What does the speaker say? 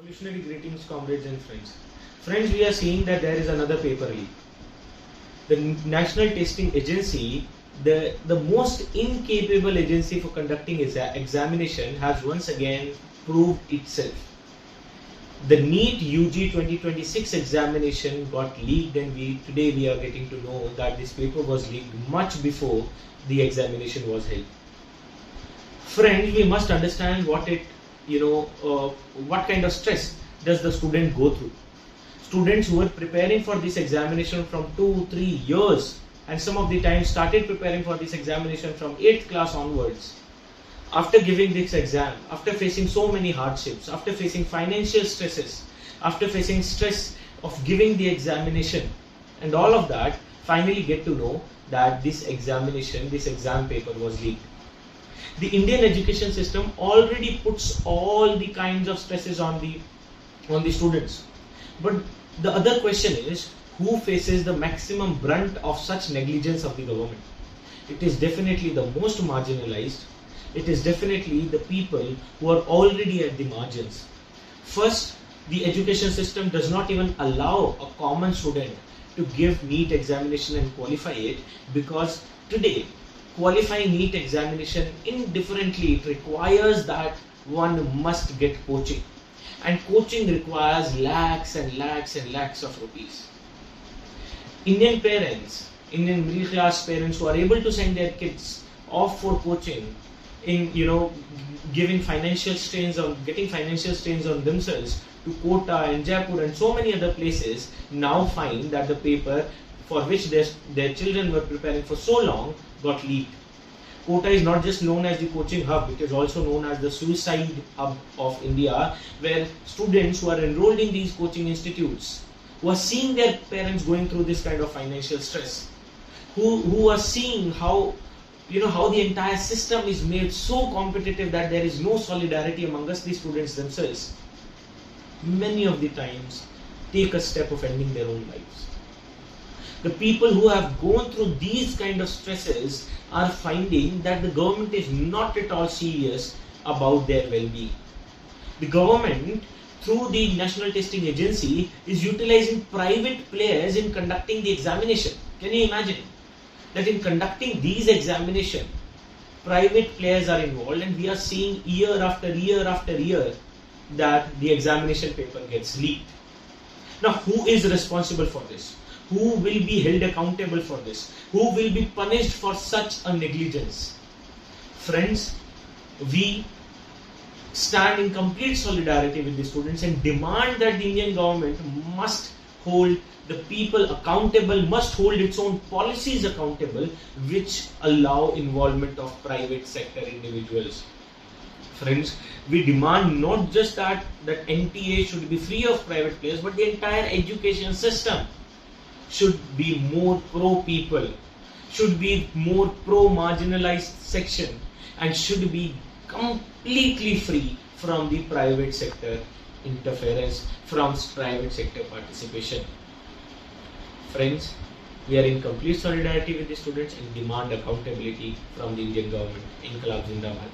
Revolutionary greetings, comrades and friends. Friends, we are seeing that there is another paper leak. The National Testing Agency, the most incapable agency for conducting examination, has once again proved itself. The NEET UG 2026 examination got leaked, and today we are getting to know that this paper was leaked much before the examination was held. Friends, we must understand what kind of stress does the student go through. Students who were preparing for this examination from 2-3 years, and some of the time started preparing for this examination from 8th class onwards, after giving this exam, after facing so many hardships, after facing financial stresses, after facing stress of giving the examination and all of that, finally get to know that this exam paper was leaked. The Indian education system already puts all the kinds of stresses on the students. But the other question is, who faces the maximum brunt of such negligence of the government? It is definitely the most marginalized. It is definitely the people who are already at the margins. First, the education system does not even allow a common student to give NEET examination and qualify it, because today qualifying NEET examination indifferently, it requires that one must get coaching, and coaching requires lakhs and lakhs and lakhs of rupees. Indian parents, Indian middle class parents who are able to send their kids off for coaching, in getting financial strains on themselves to Kota and Jaipur and so many other places, now find that the paper for which their children were preparing for so long got leaked. Kota is not just known as the coaching hub, it is also known as the suicide hub of India, where students who are enrolled in these coaching institutes, who are seeing their parents going through this kind of financial stress, who are seeing how the entire system is made so competitive that there is no solidarity amongst the students themselves, many of the times take a step of ending their own lives. The people who have gone through these kind of stresses are finding that the government is not at all serious about their well-being. The government, through the National Testing Agency, is utilizing private players in conducting the examination. Can you imagine that in conducting these examinations, private players are involved, and we are seeing year after year after year that the examination paper gets leaked. Now, who is responsible for this? Who will be held accountable for this? Who will be punished for such a negligence? Friends, we stand in complete solidarity with the students and demand that the Indian government must hold the people accountable, must hold its own policies accountable, which allow involvement of private sector individuals. Friends, we demand not just that NTA should be free of private players, but the entire education system should be more pro-people, should be more pro-marginalized section, and should be completely free from the private sector interference, from private sector participation. Friends, we are in complete solidarity with the students and demand accountability from the Indian government. Inqilab Zindabad.